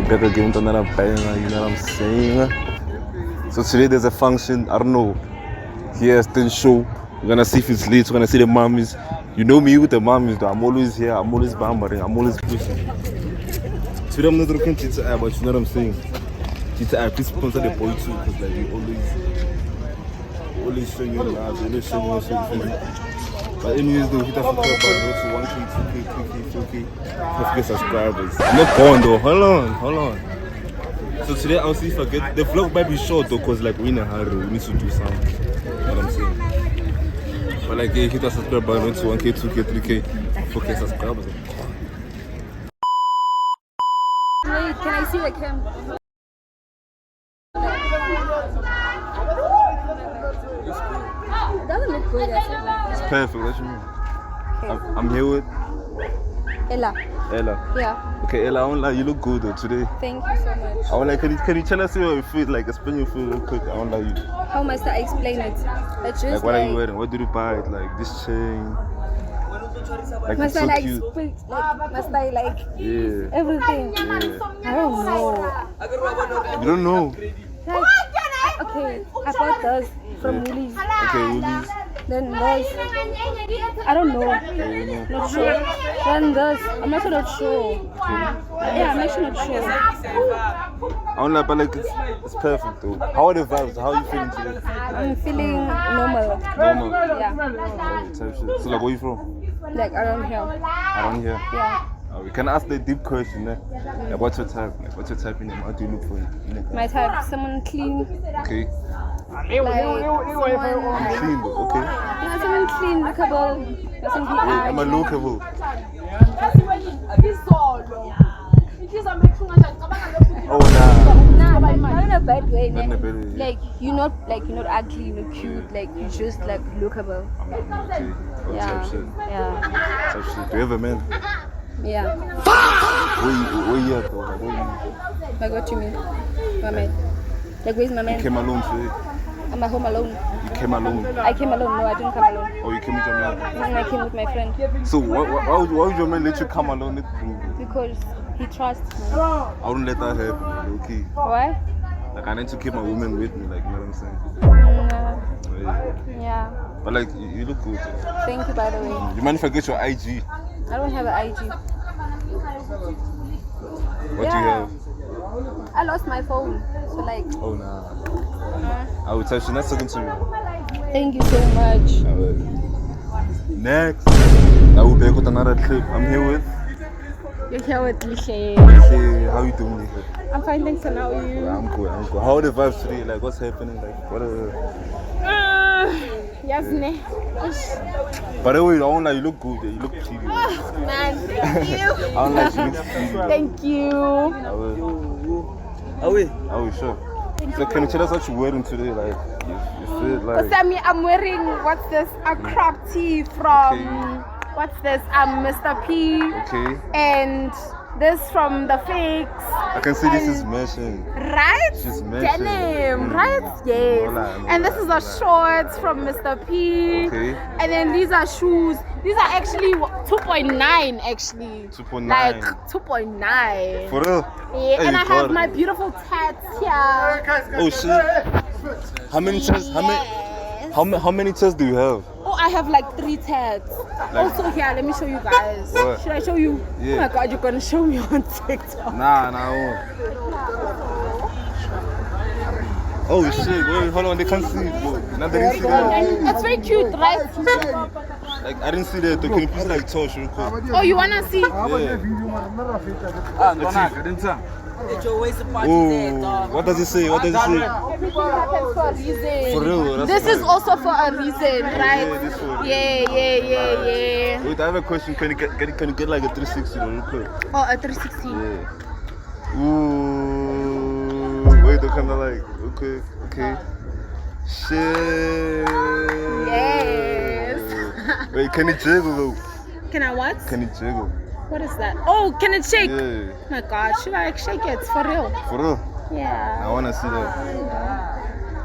back again with another banger, you know what I'm saying? So today there's a function, I don't know, here still show. We're gonna see if it's late, we're gonna see the mummies. You know me with the mummies though, I'm always here, I'm always bambering, I'm always pushing. Today I'm not looking to Tita, but you know what I'm saying? Tita, please sponsor the boy too, because like you always showing your love, you always showing your shit. But anyways though, hit that subscribe button, go to 1K, 2K, 3K, 4K, 5K subscribers. I'm not gone though, hold on. So today I'll see if I get, the vlog might be short though, cause like we're in a hurry, we need to do something, you know what I'm saying? But like, yeah, hit that subscribe button, go to 1K, 2K, 3K, 4K subscribers. Wait, can I see the camera? It doesn't look good. It's perfect, what you mean? Okay. I'm here with Ella. Yeah. Okay, Ella, I won't lie, you look good though today. Thank you so much. I won't lie, can you tell us your fit, like explain your fit real quick? I won't lie you. How must I explain it? It's just Like what are you wearing? What did you buy? Like this chain? Like must it's I so like cute. must I like everything? Yeah. I don't know. You don't know? Like, okay, I bought those from Woolies. Okay, Woolies. Then those, I don't know. Not sure. Then those, I'm also not sure. Yeah, I'm actually not sure. I don't know, but like it's perfect though. How are the vibes? How are you feeling today? I'm feeling normal. Normal. Yeah. Type shit. So like, where you from? Like around here. Around here. Yeah. We can ask the deep question, eh? Like, what's your type? Like, what's your type in them? How do you look for it? My type, someone clean. Okay. Like someone I'm clean though, okay. yeah, someone clean, lookable. Doesn't be I'm a lookable. Oh Nah, not in a bad way. Not in a bad way, yeah. Like you're not ugly, you're not cute. Like you just like lookable. Okay. Oh, Yeah. type shit. Yeah. Type shit. Do you have a man? Yeah. Where you at though? Like, where you? Like what you mean? My man. Like where's my man? You came alone today? I'm at home alone. You came alone? I came alone. No, I didn't come alone. Oh, you came with your man? I came with my friend. So why would your man let you come alone? Because he trusts me. I wouldn't let that happen, okay? Why? Like I need to keep my woman with me, like you know what I'm saying? Yeah. But like you look good. Thank you, by the way. You mind if I get your IG? I don't have an IG. What do you have? I lost my phone. So like. Oh nah. I will touch you. Not talking to me. Thank you so much. Next. I will be with another clip. I'm here with. You're here with Lishay. Hey, how you doing? I'm fine, thanks. And how are you? I'm good. How are the vibes today? Like what's happening? Like what are yes, ne. By the way, I don't like you look good. You look pretty. Man, thank you. I don't like you look pretty. Thank you. Oh, sure. So can you tell us what you're wearing today? Like you feel like Sammy, I'm wearing what's this? A crop tee from what's this? Mr. P. Okay. And this from the Fix. I can see this is matching. Right? She's matching. Denim, right? Yes. And this is a shorts from Mr. P. Okay. And then these are shoes. These are actually 2.9 actually. 2.9. Like 2.9. For real? Yeah, Hey, and I have it. my beautiful tats here. Oh shit. How many tests? How many tests do you have? Oh, I have like 3 tats. Also here, let me show you guys. What? Should I show you? Yeah. Oh my god, you're gonna show me on TikTok. Nah, I won't. Oh shit, wait, hold on, they can't see it, bro. Now they didn't see that. It's very cute, right? Like, I didn't see that, though. Can you please, like, touch real quick? Oh, you wanna see? Yeah. Oh, what does it say? What does it say? Everything happens for a reason. For real, that's This right. is also for a reason, right? Yeah, this one. Yeah. Wait, I have a question. Can you get like a 360 real quick? Oh, a 360. Yeah. Ooh. Wait, they're kind of like, okay. Shit. Yes. Wait, can it jiggle though? Can I what? Can it jiggle? What is that? Oh, can it shake? Yeah. Oh my god, should I shake it? For real? For real? Yeah. I wanna see that.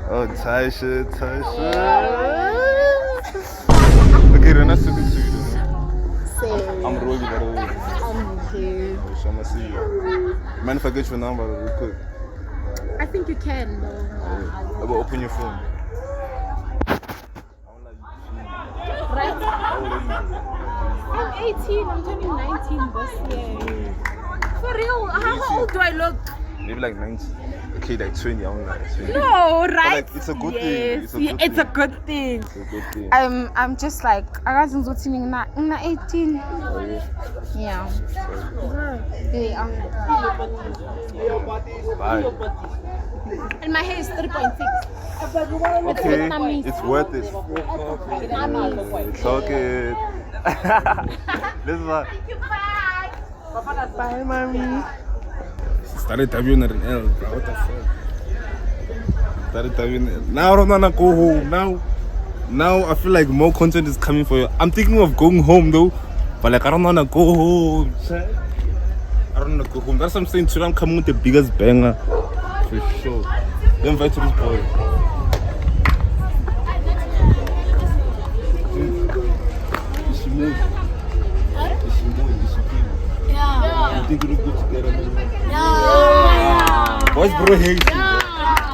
Oh, tie shit. Okay, then that's something to you. Same. I'm rolling, by the way. Okay. So I'm gonna see you. Mind if I get your number real quick? I think you can though. I will open your phone. Right? I'm 18, I'm turning 19 this year. For real, how old do I look? Maybe like 90. Okay, like 20, I'm like 20. No, right? But like, it's a good thing. It's a good thing. It's a good thing. I'm just like, I got into 18. Oh, Yeah. Yeah. Bye. And my hair is 3.6. Okay, it's worth it. It's okay. This one. Bye, mommy. Started Tavion at an L. What the fuck? Started Tavion. Now I don't wanna go home. Now I feel like more content is coming for you. I'm thinking of going home though, but like I don't wanna go home. I don't wanna go home. That's what I'm saying. Today I'm coming with the biggest banger for sure. Let me invite to this boy. Is she moved? Yeah. You think we look good together? Yeah. What's bro hating?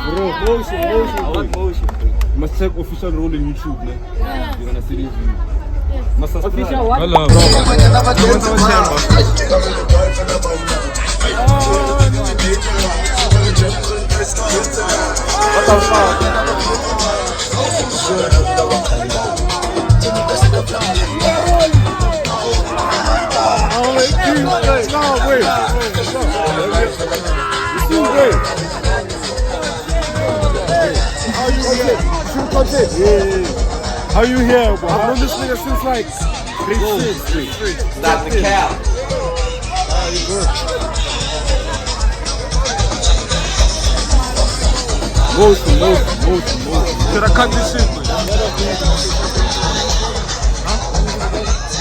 Bro, motion. You must check official role in YouTube, man. Yeah. You're gonna see this video. Must subscribe. Official what? Hello, bro. What the fuck? How you here, bro? I've known this nigga since like grade 6. Stop the cow. You good? Motion. Should I cut this shit, man?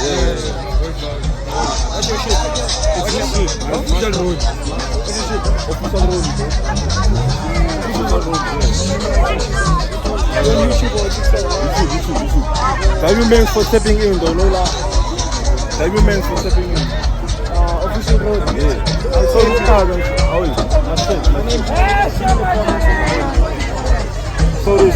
Yeah. That's your shit. It's your shit. Official road. Official road. YouTube. Thank you, man, for stepping in, though, Lola. Thank you, man, for stepping in. Official road. Yeah. I'm sorry, how are you? That's it. Sorry.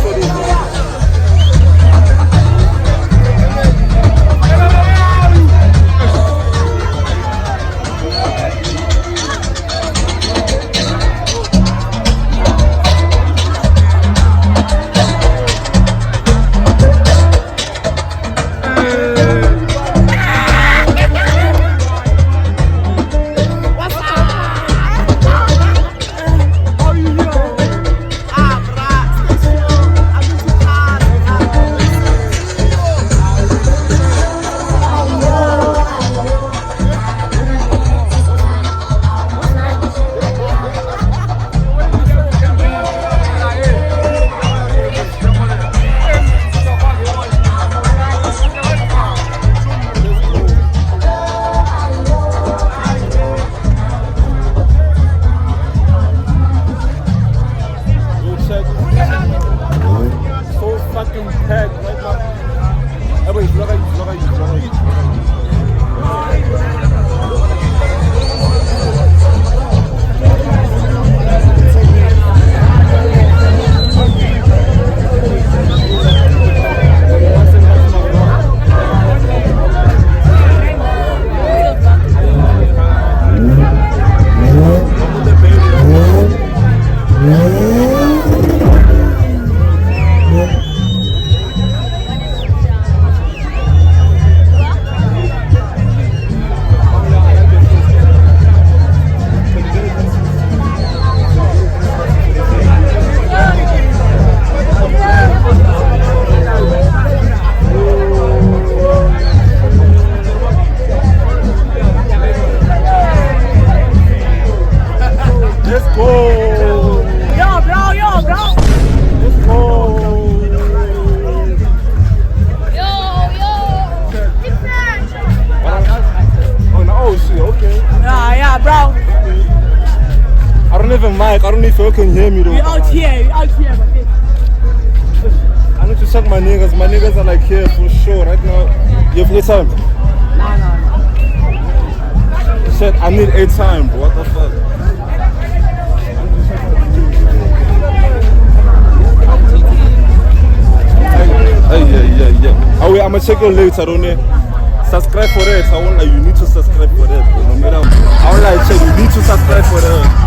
Mic. I don't know if you can hear me though. We're out here. I need to check my niggas. My niggas are like here for sure right now. You have any time? No. Shit, I need airtime, bro. What the fuck? Yeah. Oh wait, I'ma check your later, don't you? Subscribe for that. I won't like you need to subscribe for that, bro. No matter. I won't like check. You need to subscribe for that.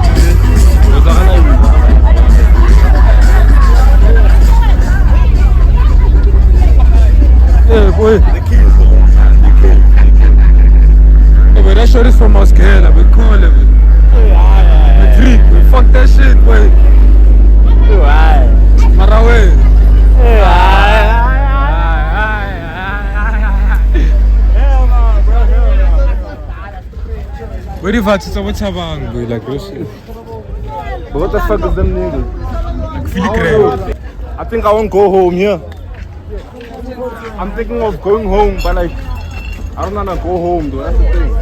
Yeah, boy. The kids, though. Yeah, but that shit is from Australia. We call it. The Greek. Fuck that shit, boy. Marawe. Where the fuck is the what's happening, boy? Like this shit. But what the fuck is them niggas? Like filigree. I think I won't go home here. I'm thinking of going home, but like, I don't wanna go home, though. That's the thing.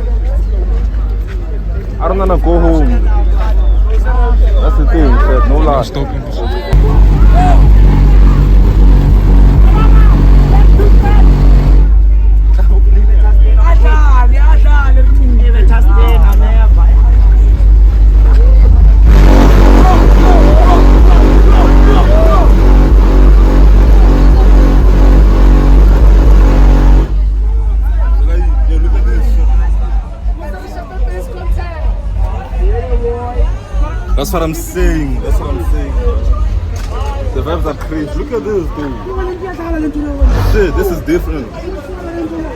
I don't wanna go home. That's the thing, shit. No lie. Stopping. That's what I'm saying. The vibes are crazy. Look at this, dude. Shit, this is different.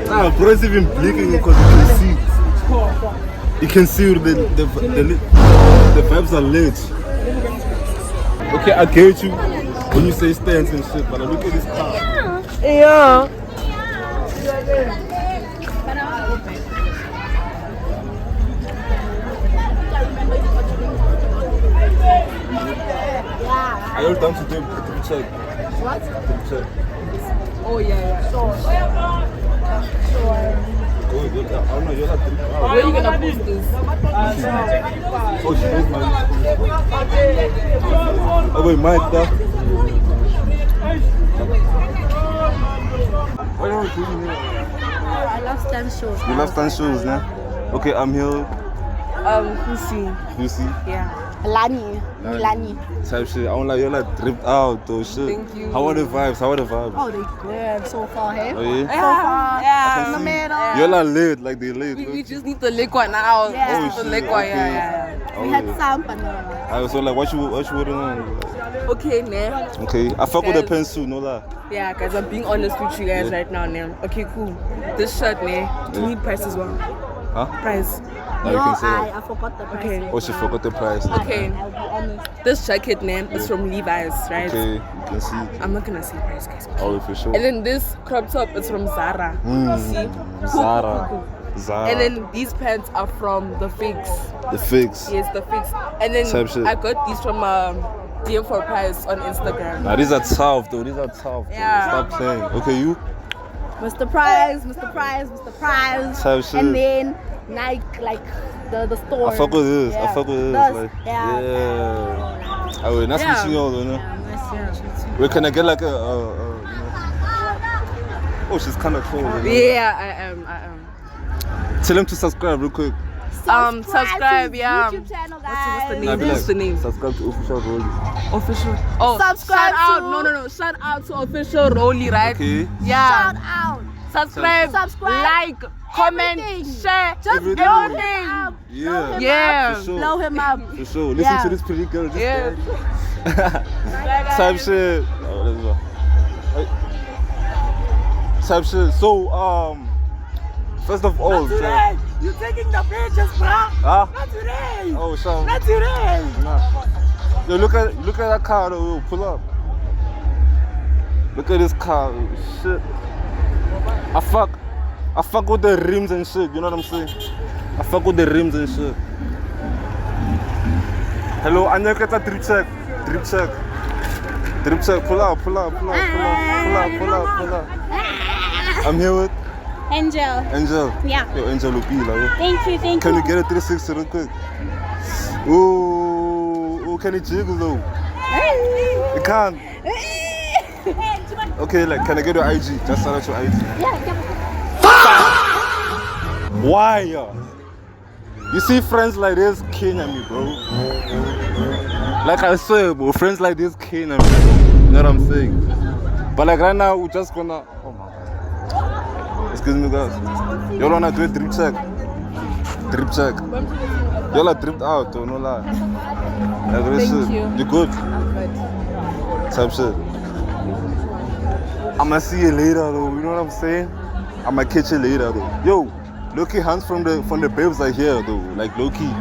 Nah, bro, it's even blinking because you can see. You can see the vibes are lit. Okay, I get you when you say stands and shit, but look at this car. Yeah. Are you down to do check? What? Check. Oh yeah. Sure. Oh, I don't know, you're not Where are you gonna post this? Oh, she is man. Oh, wait, Mike, that. What are you doing here? I love stand shows. You love stand shows, nah? Okay, I'm here. Lucy. Lucy. Yeah. Lani. Type shit. I don't like, you're like dripped out, though, shit. Thank you. How are the vibes? Oh, they good so far, hey? Oh, yeah? So far. I In the can middle. see. You're like lit, like they lit. We just need the liquor now. Yeah. Oh, The shit. liquor, Okay. yeah. We had some, but no. So like, what you waiting on? Okay, ne? Okay, I fuck with the Guys. pencil, no lie. Yeah, guys, I'm being honest with you guys right now, ne? Okay, cool. This shirt, ne? Do you need price as well? Huh? Price. No, you can say that. I forgot the price. Okay. Oh, she forgot the price. Okay. I'll be honest. This jacket, ne? Is from Levi's, right? Okay, you can see. I'm not gonna say price, guys. Oh, for sure. And then this crop top is from Zara. See? Zara. Cool. Zara. And then these pants are from the Figs. the fix. Yes, the Figs. And then Same shit. I got these from DM for Price on Instagram. Nah, these are tough, though. These are tough. Though. Yeah. Stop playing. Okay, you? Mr. Price. Type shit. And then Nike, like the store. I fuck with this. Yeah. I fuck with this. Those, Like, yeah. yeah. Oh, wait, nice Yeah. meeting you all, you know? Yeah. Wait, can I get like a, you know? Oh, she's kind of cool. You know? Yeah, I am. Tell them to subscribe real quick. Subscribe, to his yeah. YouTube channel, What's guys. the Nah, name? be What's the name? Subscribe to official Rolly. Official. Oh, Subscribe shout out. to- No. Shout out to official Rolly, right? Okay. Yeah. Shout out. Subscribe, Subscribe. like, comment, Everything. share, Just Everything. blow him everything. up. Yeah. Yeah. For sure. Blow him up. For sure. Listen Yeah. to this pretty girl. Just Yeah. type shit. Oh, let's go. Type shit. So, first of all, You taking the pictures, bro? huh? Not today. Oh, so Not today. nah. Yo, look at that car though. Yo, pull up. Look at this car. Shit. I fuck with the rims and shit. You know what I'm saying? I fuck with the rims and shit. Hello, Anya, get a drip check. Pull up. I'm here with Angel. Angel. Yeah. Yo, Angel Lupila. Yo. Thank you. Can you get a 360 real quick? Ooh, can it jiggle though? It can't. Okay, like, can I get your IG? Just shout out your IG. Yeah. Why? You see, friends like this killing me, bro. Like I swear, bro, friends like this killing me. You know what I'm saying? But like right now, we're just gonna. Oh my God. Excuse me, guys. You wanna do a drip check? Drip check. Y'all are dripped out, though, no lie. Like this shit. You good? Type shit. I'ma see you later, though. You know what I'm saying? I'ma catch you later, though. Yo, low-key hands from the babes are here, though. Like low-key.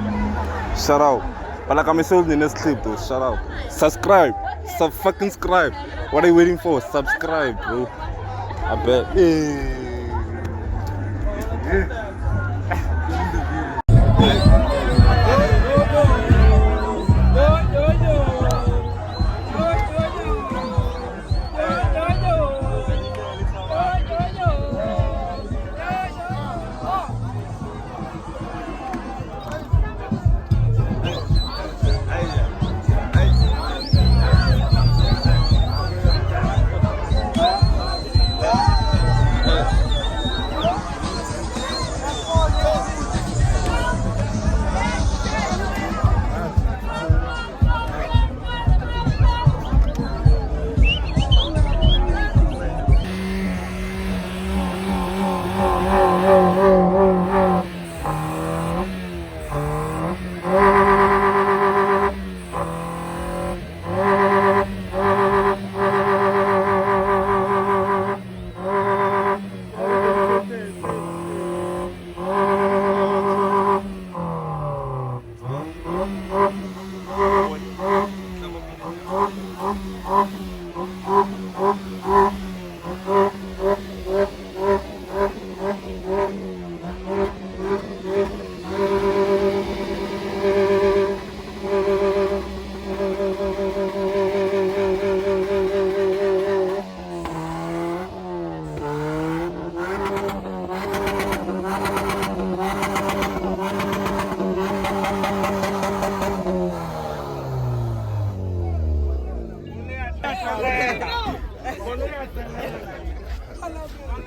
Shout out. But like I'm saying in this clip, though. Shout out. Subscribe. Fucking subscribe. What are you waiting for? Subscribe, bro. I bet. Yeah.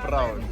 Proud.